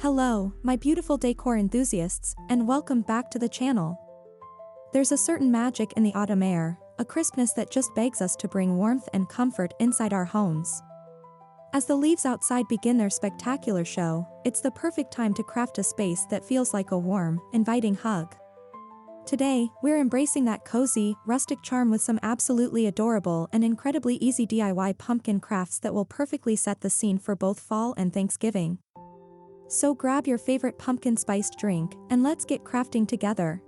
Hello, my beautiful decor enthusiasts, and welcome back to the channel. There's a certain magic in the autumn air, a crispness that just begs us to bring warmth and comfort inside our homes. As the leaves outside begin their spectacular show, it's the perfect time to craft a space that feels like a warm, inviting hug. Today, we're embracing that cozy, rustic charm with some absolutely adorable and incredibly easy DIY pumpkin crafts that will perfectly set the scene for both fall and Thanksgiving. So grab your favorite pumpkin-spiced drink, and let's get crafting together.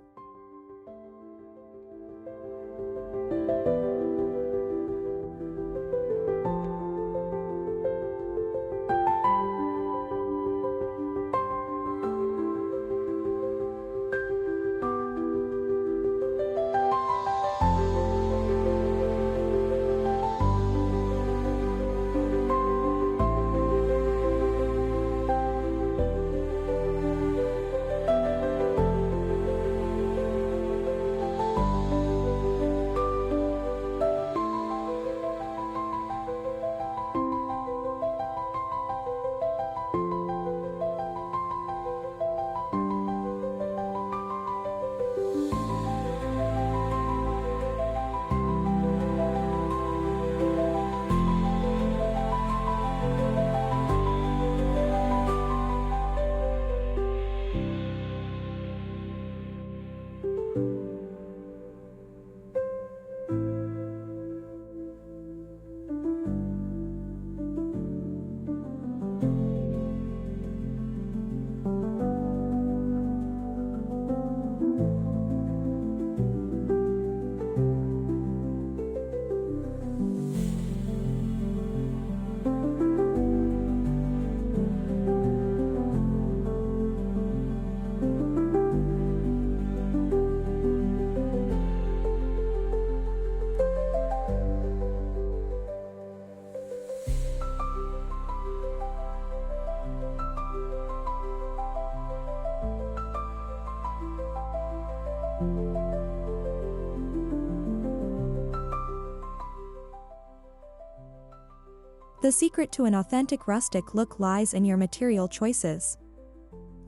The secret to an authentic rustic look lies in your material choices.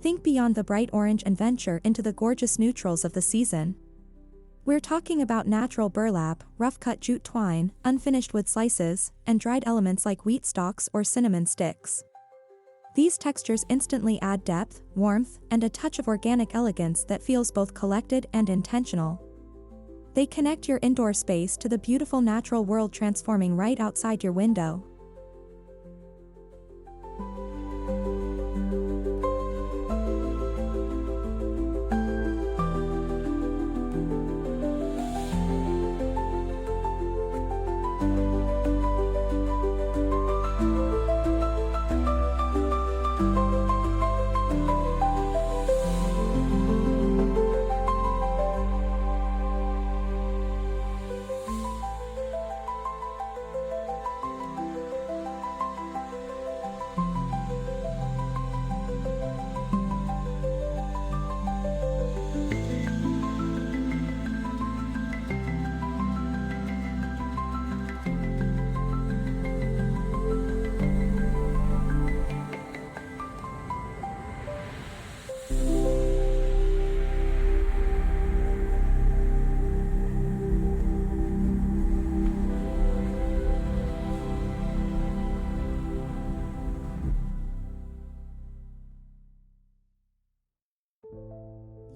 Think beyond the bright orange and venture into the gorgeous neutrals of the season. We're talking about natural burlap, rough-cut jute twine, unfinished wood slices, and dried elements like wheat stalks or cinnamon sticks. These textures instantly add depth, warmth, and a touch of organic elegance that feels both collected and intentional. They connect your indoor space to the beautiful natural world transforming right outside your window.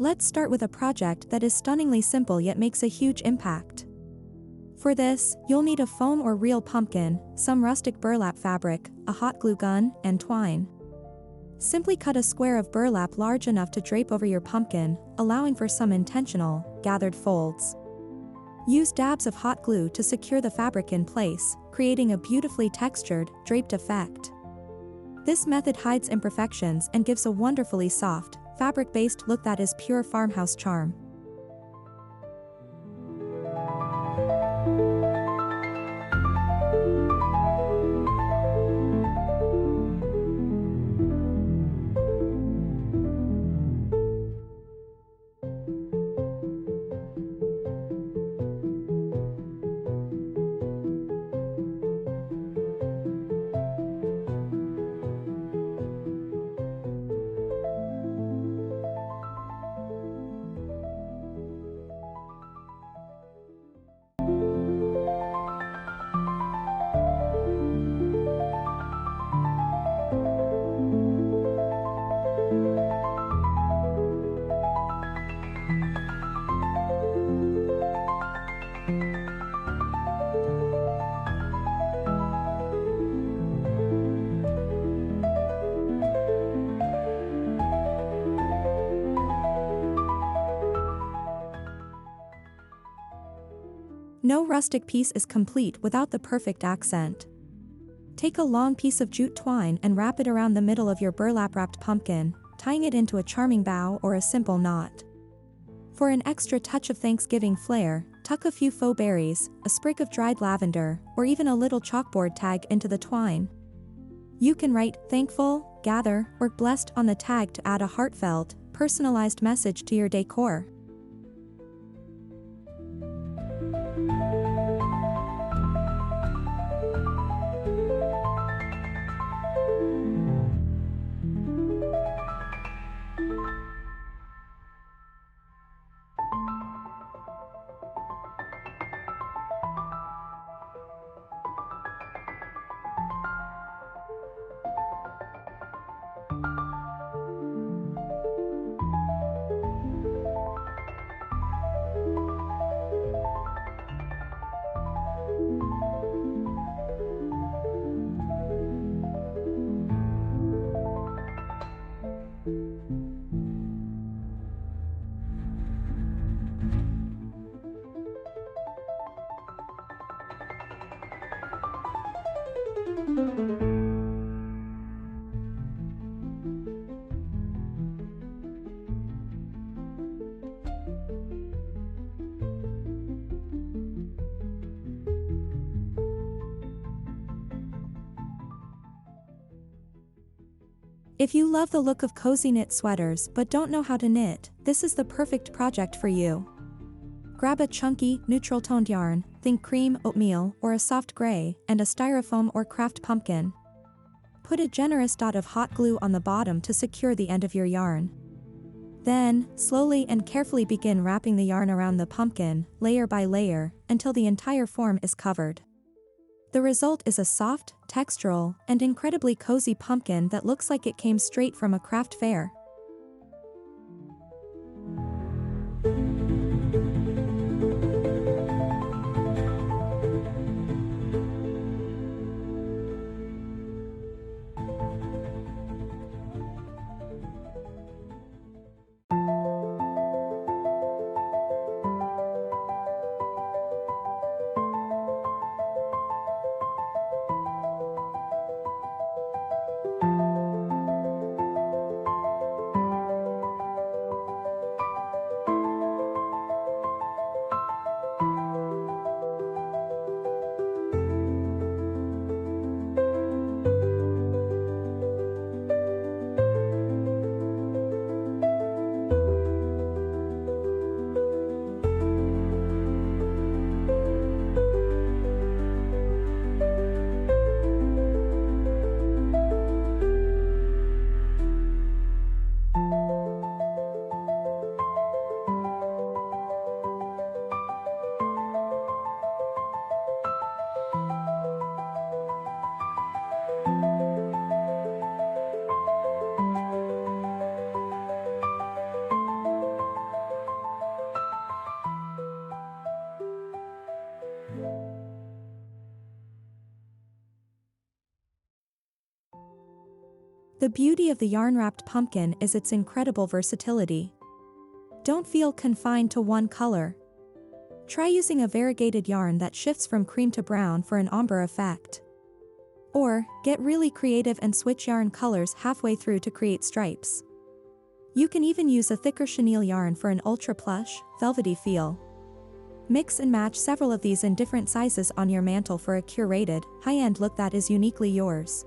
Let's start with a project that is stunningly simple yet makes a huge impact. For this, you'll need a foam or real pumpkin, some rustic burlap fabric, a hot glue gun, and twine. Simply cut a square of burlap large enough to drape over your pumpkin, allowing for some intentional, gathered folds. Use dabs of hot glue to secure the fabric in place, creating a beautifully textured, draped effect. This method hides imperfections and gives a wonderfully soft, fabric-based look that is pure farmhouse charm. No rustic piece is complete without the perfect accent. Take a long piece of jute twine and wrap it around the middle of your burlap-wrapped pumpkin, tying it into a charming bow or a simple knot. For an extra touch of Thanksgiving flair, tuck a few faux berries, a sprig of dried lavender, or even a little chalkboard tag into the twine. You can write "Thankful," "Gather," or "Blessed" on the tag to add a heartfelt, personalized message to your decor. If you love the look of cozy knit sweaters but don't know how to knit, this is the perfect project for you. Grab a chunky, neutral-toned yarn, think cream, oatmeal, or a soft gray, and a styrofoam or craft pumpkin. Put a generous dot of hot glue on the bottom to secure the end of your yarn. Then, slowly and carefully begin wrapping the yarn around the pumpkin, layer by layer, until the entire form is covered. The result is a soft, textural, and incredibly cozy pumpkin that looks like it came straight from a craft fair. The beauty of the yarn-wrapped pumpkin is its incredible versatility. Don't feel confined to one color. Try using a variegated yarn that shifts from cream to brown for an ombre effect. Or, get really creative and switch yarn colors halfway through to create stripes. You can even use a thicker chenille yarn for an ultra-plush, velvety feel. Mix and match several of these in different sizes on your mantel for a curated, high-end look that is uniquely yours.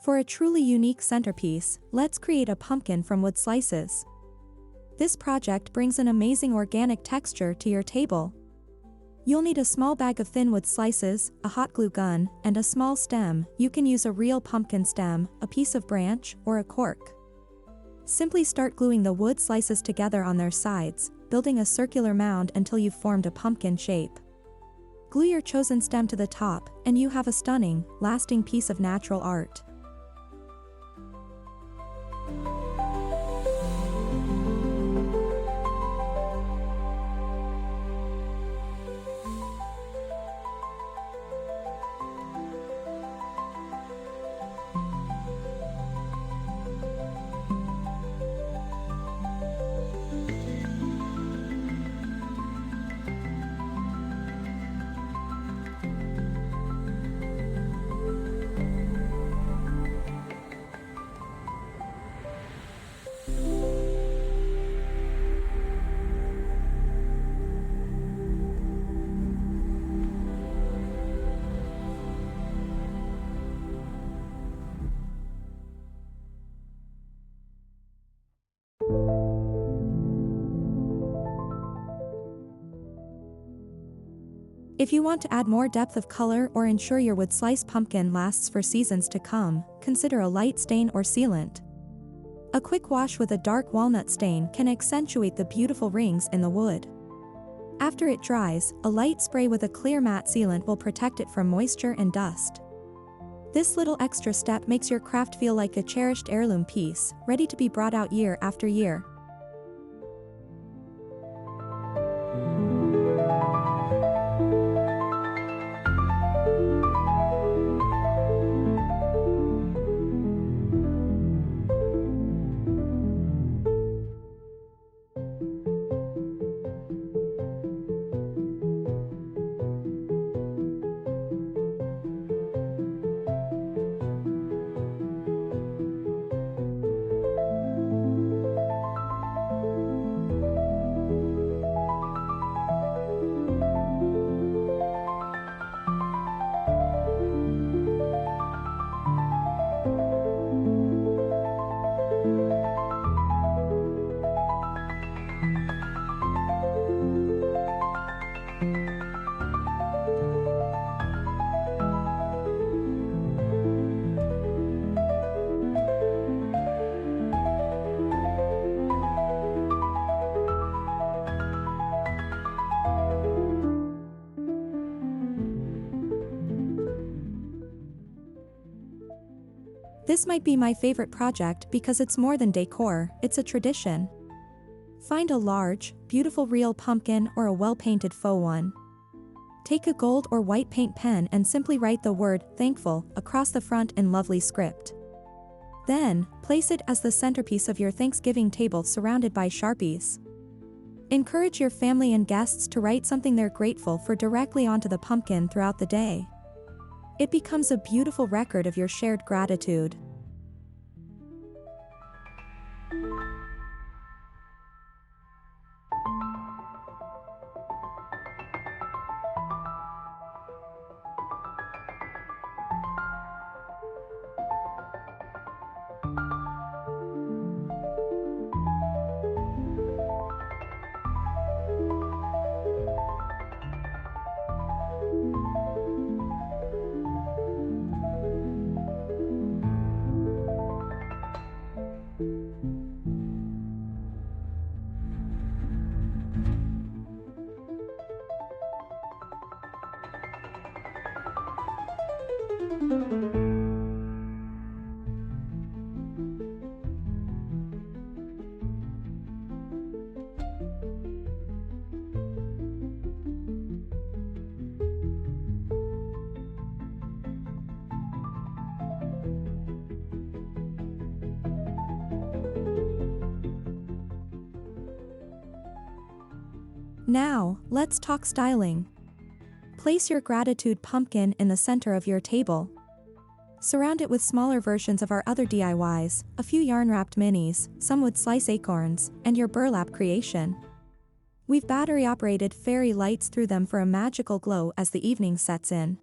For a truly unique centerpiece, let's create a pumpkin from wood slices. This project brings an amazing organic texture to your table. You'll need a small bag of thin wood slices, a hot glue gun, and a small stem. You can use a real pumpkin stem, a piece of branch, or a cork. Simply start gluing the wood slices together on their sides, building a circular mound until you've formed a pumpkin shape. Glue your chosen stem to the top, and you have a stunning, lasting piece of natural art. If you want to add more depth of color or ensure your wood slice pumpkin lasts for seasons to come, consider a light stain or sealant. A quick wash with a dark walnut stain can accentuate the beautiful rings in the wood. After it dries, a light spray with a clear matte sealant will protect it from moisture and dust. This little extra step makes your craft feel like a cherished heirloom piece, ready to be brought out year after year. This might be my favorite project because it's more than decor, it's a tradition. Find a large, beautiful real pumpkin or a well-painted faux one. Take a gold or white paint pen and simply write the word "thankful" across the front in lovely script. Then, place it as the centerpiece of your Thanksgiving table surrounded by Sharpies. Encourage your family and guests to write something they're grateful for directly onto the pumpkin throughout the day. It becomes a beautiful record of your shared gratitude. Now, let's talk styling. Place your gratitude pumpkin in the center of your table. Surround it with smaller versions of our other DIYs, a few yarn-wrapped minis, some wood slice acorns, and your burlap creation. We've battery-operated fairy lights through them for a magical glow as the evening sets in.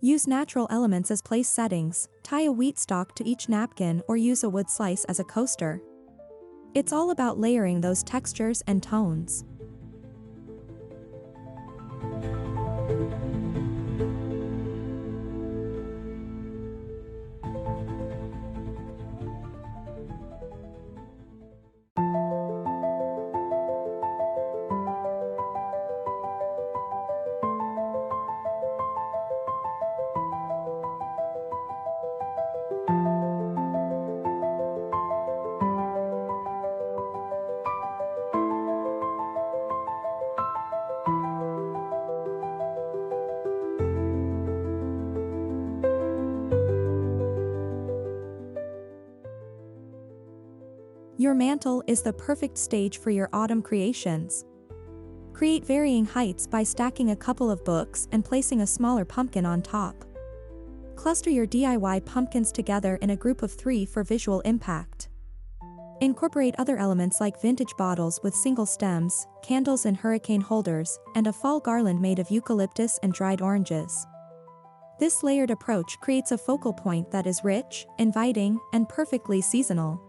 Use natural elements as place settings, tie a wheat stalk to each napkin or use a wood slice as a coaster. It's all about layering those textures and tones. Your mantel is the perfect stage for your autumn creations. Create varying heights by stacking a couple of books and placing a smaller pumpkin on top. Cluster your DIY pumpkins together in a group of 3 for visual impact. Incorporate other elements like vintage bottles with single stems, candles and hurricane holders, and a fall garland made of eucalyptus and dried oranges. This layered approach creates a focal point that is rich, inviting, and perfectly seasonal.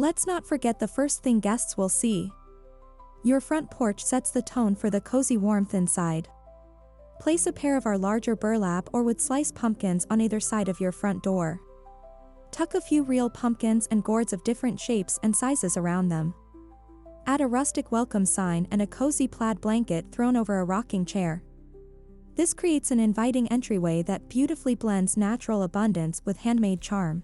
Let's not forget the first thing guests will see. Your front porch sets the tone for the cozy warmth inside. Place a pair of our larger burlap or wood slice pumpkins on either side of your front door. Tuck a few real pumpkins and gourds of different shapes and sizes around them. Add a rustic welcome sign and a cozy plaid blanket thrown over a rocking chair. This creates an inviting entryway that beautifully blends natural abundance with handmade charm.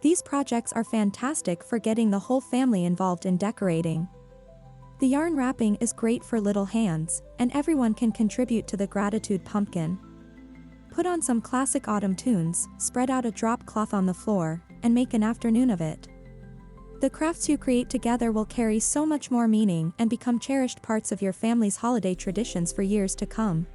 These projects are fantastic for getting the whole family involved in decorating. The yarn wrapping is great for little hands, and everyone can contribute to the gratitude pumpkin. Put on some classic autumn tunes, spread out a drop cloth on the floor, and make an afternoon of it. The crafts you create together will carry so much more meaning and become cherished parts of your family's holiday traditions for years to come.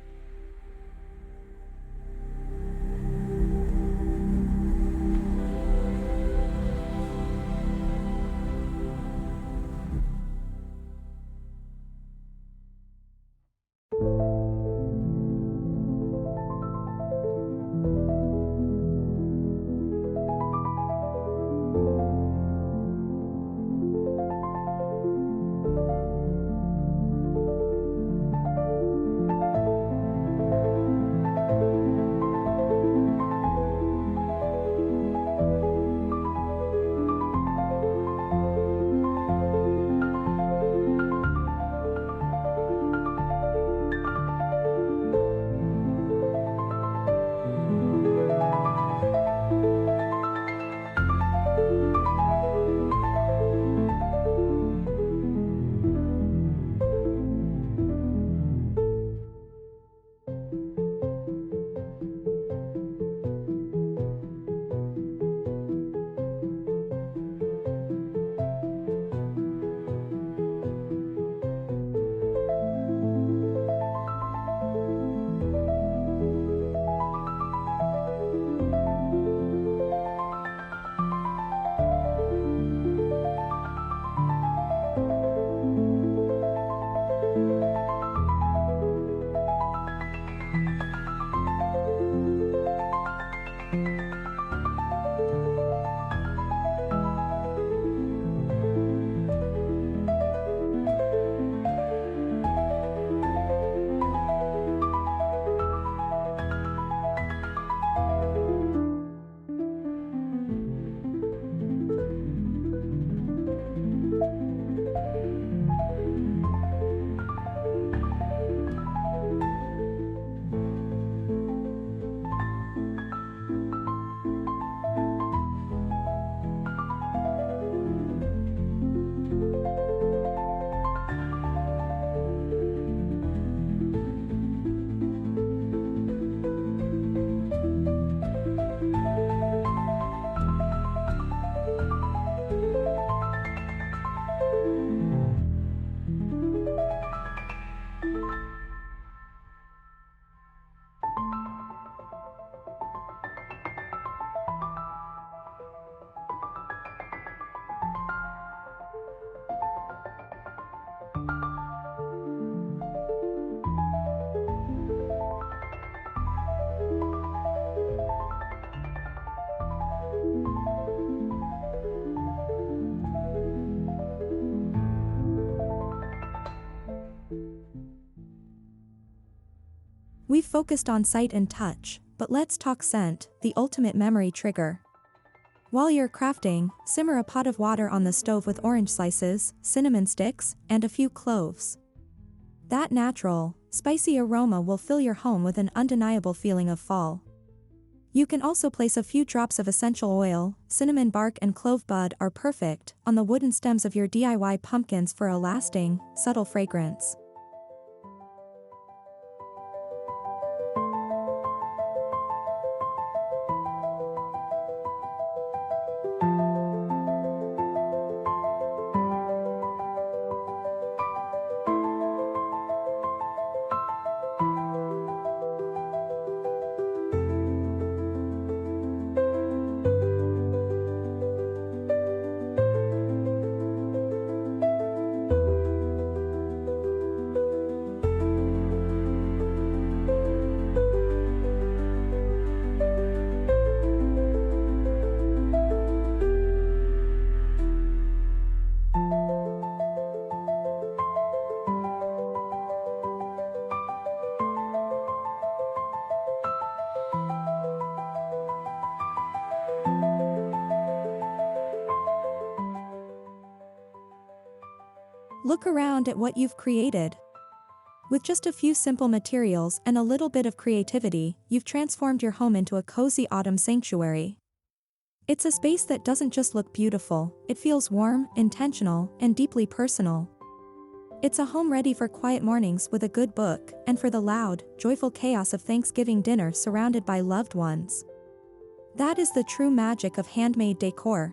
We've focused on sight and touch, but let's talk scent, the ultimate memory trigger. While you're crafting, simmer a pot of water on the stove with orange slices, cinnamon sticks, and a few cloves. That natural, spicy aroma will fill your home with an undeniable feeling of fall. You can also place a few drops of essential oil, cinnamon bark and clove bud are perfect, on the wooden stems of your DIY pumpkins for a lasting, subtle fragrance. Look around at what you've created. With just a few simple materials and a little bit of creativity, you've transformed your home into a cozy autumn sanctuary. It's a space that doesn't just look beautiful, it feels warm, intentional, and deeply personal. It's a home ready for quiet mornings with a good book, and for the loud, joyful chaos of Thanksgiving dinner surrounded by loved ones. That is the true magic of handmade decor.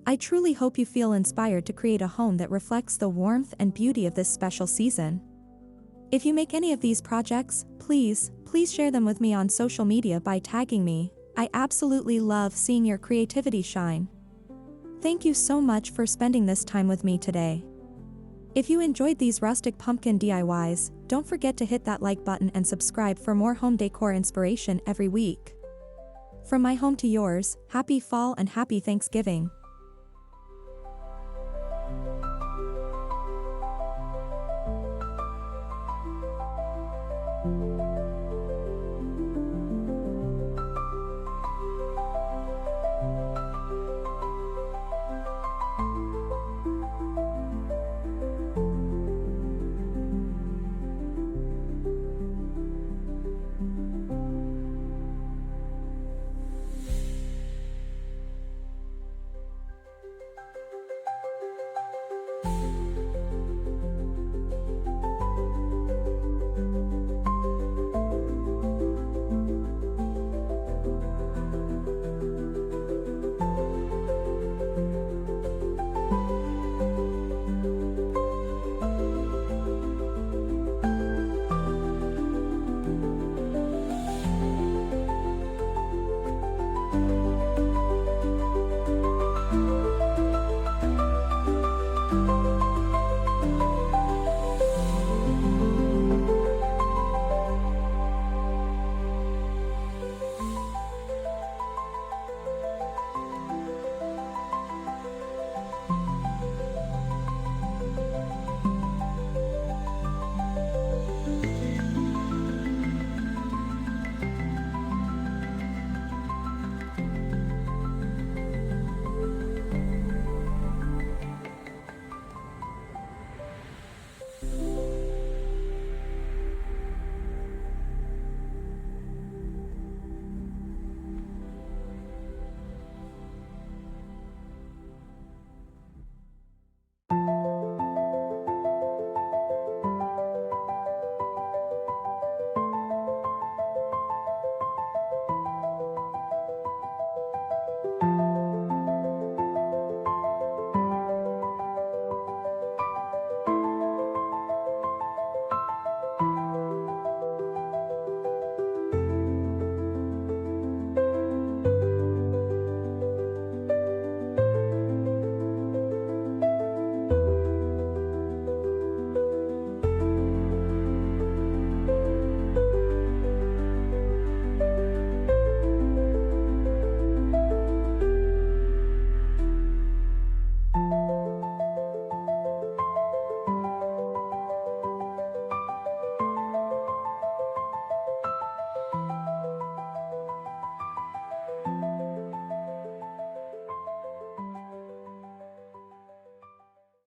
I truly hope you feel inspired to create a home that reflects the warmth and beauty of this special season. If you make any of these projects, please share them with me on social media by tagging me. I absolutely love seeing your creativity shine. Thank you so much for spending this time with me today. If you enjoyed these rustic pumpkin DIYs, don't forget to hit that like button and subscribe for more home decor inspiration every week. From my home to yours, happy fall and happy Thanksgiving.